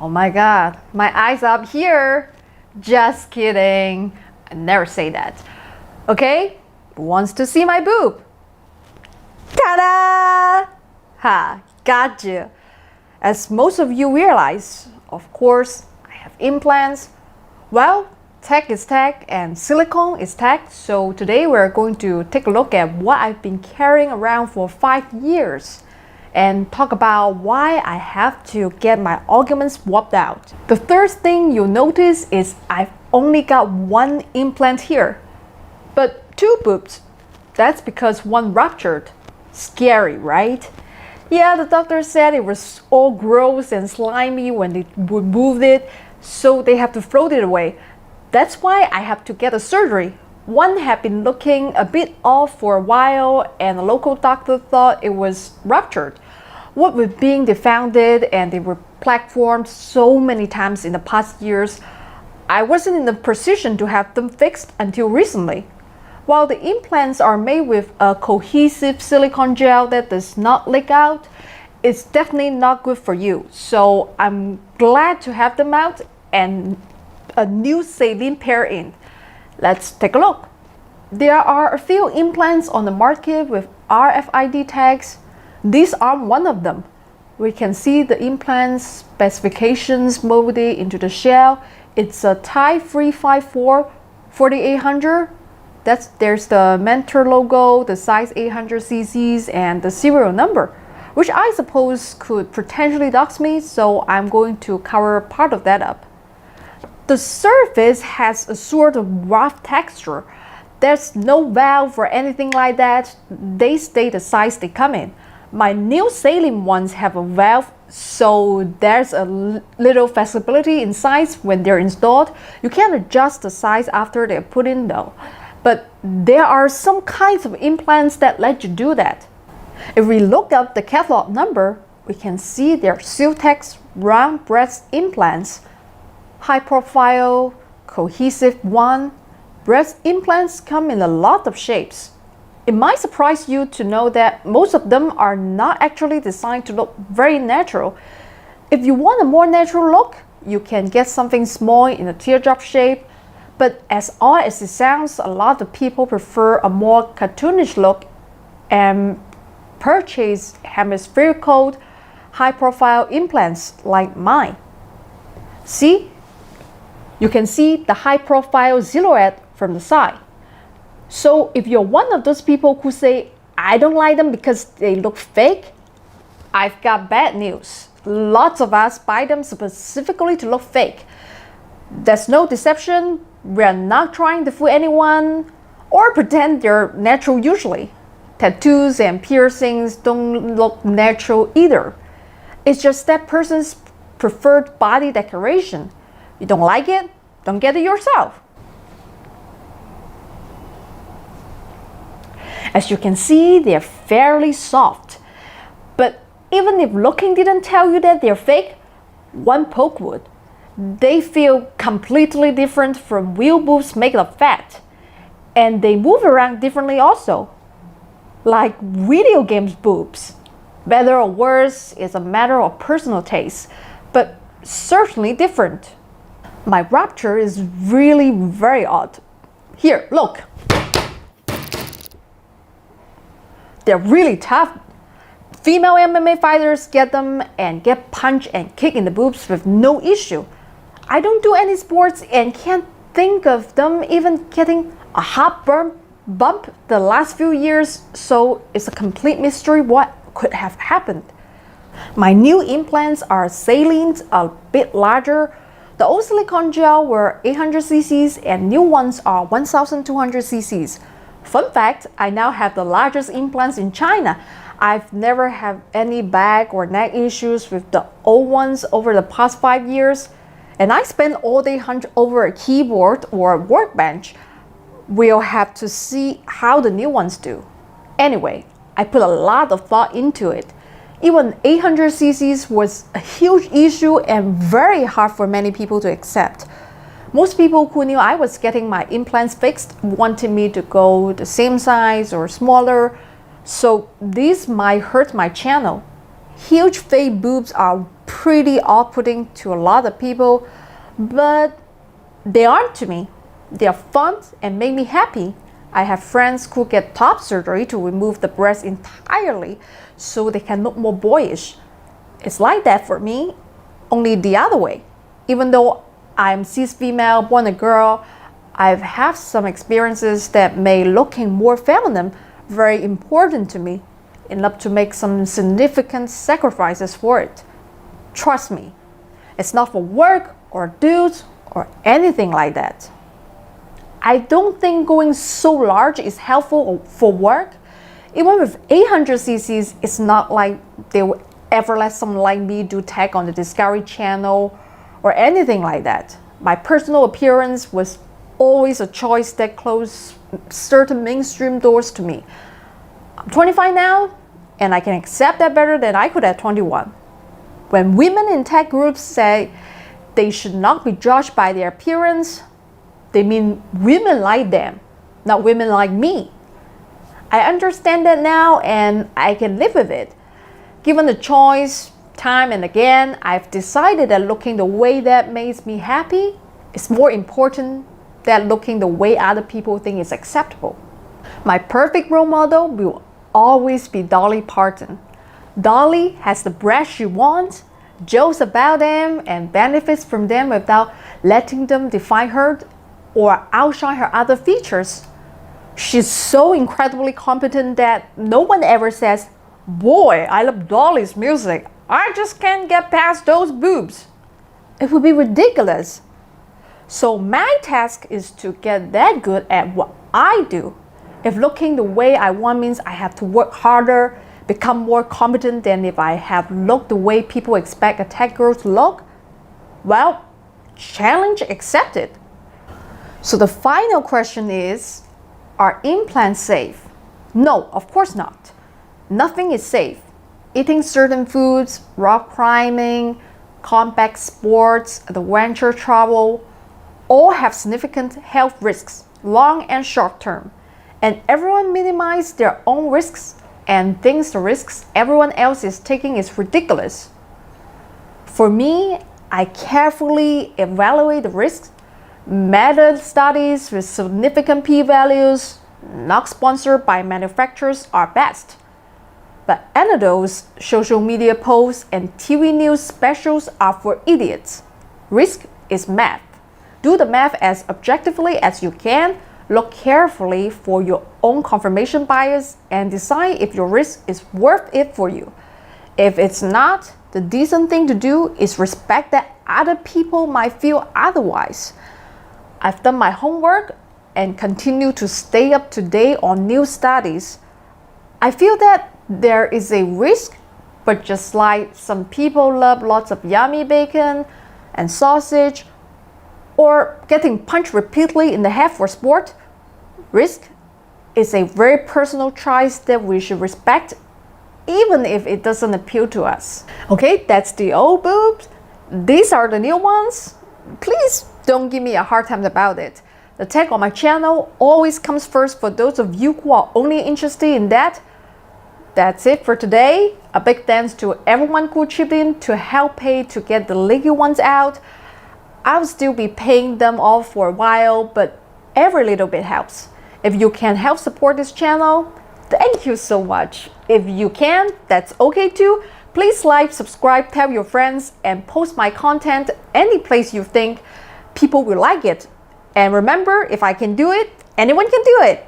Oh my god, my eyes up here. Just kidding. I never say that. Okay, who wants to see my boob? Ta-da! Ha, gotcha. As most of you realize, of course, I have implants. Well, tech is tech and silicone is tech. So today we're going to take a look at what I've been carrying around for 5 years and talk about why I have to get my arguments swapped out. The first thing you'll notice is I've only got one implant here, but 2 boobs. That's because one ruptured. Scary, right? Yeah, the doctor said it was all gross and slimy when they removed it, so they have to throw it away. That's why I have to get a surgery. One had been looking a bit off for a while and a local doctor thought it was ruptured. What with being defounded and they were plaque formed so many times in the past years, I wasn't in the position to have them fixed until recently. While the implants are made with a cohesive silicone gel that does not leak out, it's definitely not good for you. So I'm glad to have them out and a new saline pair in. Let's take a look. There are a few implants on the market with RFID tags. These are one of them. We can see the implant specifications molded into the shell. It's a Type 354 4800. There's the Mentor logo, the size 800 cc's, and the serial number, which I suppose could potentially dox me, so I'm going to cover part of that up. The surface has a sort of rough texture. There's no valve or anything like that. They stay the size they come in. My new saline ones have a valve, so there's a little flexibility in size when they're installed. You can adjust the size after they're put in though. But there are some kinds of implants that let you do that. If we look up the catalog number, we can see they're Siltex round breast implants. High profile, cohesive one. Breast implants come in a lot of shapes. It might surprise you to know that most of them are not actually designed to look very natural. If you want a more natural look, you can get something small in a teardrop shape. But as odd as it sounds, a lot of people prefer a more cartoonish look and purchase hemispherical, high-profile implants like mine. See? You can see the high-profile silhouette from the side. So if you're one of those people who say, I don't like them because they look fake, I've got bad news. Lots of us buy them specifically to look fake. There's no deception. We're not trying to fool anyone or pretend they're natural usually. Tattoos and piercings don't look natural either. It's just that person's preferred body decoration. You don't like it? Don't get it yourself. As you can see, they're fairly soft. But even if looking didn't tell you that they're fake, one poke would. They feel completely different from real boobs made of fat. And they move around differently also. Like video games boobs. Better or worse is a matter of personal taste, but certainly different. My rupture is really very odd. Here, look. They're really tough. Female MMA fighters get them and get punched and kicked in the boobs with no issue. I don't do any sports and can't think of them even getting a hot bump the last few years, so it's a complete mystery what could have happened. My new implants are salines, a bit larger. The old silicone gel were 800 cc's and new ones are 1200 cc's. Fun fact, I now have the largest implants in China. I've never had any back or neck issues with the old ones over the past 5 years. And I spend all day hunched over a keyboard or a workbench. We'll have to see how the new ones do. Anyway, I put a lot of thought into it. Even 800 cc's was a huge issue and very hard for many people to accept. Most people who knew I was getting my implants fixed wanted me to go the same size or smaller, so this might hurt my channel. Huge fake boobs are pretty off-putting to a lot of people, but they aren't to me. They are fun and make me happy. I have friends who get top surgery to remove the breast entirely so they can look more boyish. It's like that for me, only the other way. Even though I'm cis female, born a girl, I've had some experiences that made looking more feminine very important to me, enough to make some significant sacrifices for it. Trust me, it's not for work or dudes or anything like that. I don't think going so large is helpful for work. Even with 800 cc's, it's not like they will ever let someone like me do tech on the Discovery Channel or anything like that. My personal appearance was always a choice that closed certain mainstream doors to me. I'm 25 now, and I can accept that better than I could at 21. When women in tech groups say they should not be judged by their appearance, they mean women like them, not women like me. I understand that now, and I can live with it. Given the choice, time and again, I've decided that looking the way that makes me happy is more important than looking the way other people think is acceptable. My perfect role model will always be Dolly Parton. Dolly has the breasts she wants, jokes about them, and benefits from them without letting them define her or outshine her other features. She's so incredibly competent that no one ever says, "Boy, I love Dolly's music. I just can't get past those boobs." It would be ridiculous. So my task is to get that good at what I do. If looking the way I want means I have to work harder, become more competent than if I have looked the way people expect a tech girl to look, well, challenge accepted. So the final question is, are implants safe? No, of course not. Nothing is safe. Eating certain foods, rock climbing, combat sports, adventure travel, all have significant health risks, long and short term, and everyone minimizes their own risks and thinks the risks everyone else is taking is ridiculous. For me, I carefully evaluate the risks. Meta studies with significant p-values, not sponsored by manufacturers, are best. But anecdotes, social media posts, and TV news specials are for idiots. Risk is math. Do the math as objectively as you can, look carefully for your own confirmation bias, and decide if your risk is worth it for you. If it's not, the decent thing to do is respect that other people might feel otherwise. I've done my homework and continue to stay up to date on new studies. I feel that there is a risk, but just like some people love lots of yummy bacon and sausage, or getting punched repeatedly in the head for sport, risk is a very personal choice that we should respect, even if it doesn't appeal to us. Okay, that's the old boobs. These are the new ones. Please don't give me a hard time about it. The tech on my channel always comes first for those of you who are only interested in that. That's it for today. A big thanks to everyone who chipped in to help pay to get the legal ones out. I'll still be paying them off for a while, but every little bit helps. If you can help support this channel, thank you so much. If you can, that's okay too. Please like, subscribe, tell your friends, and post my content any place you think people will like it. And remember, if I can do it, anyone can do it.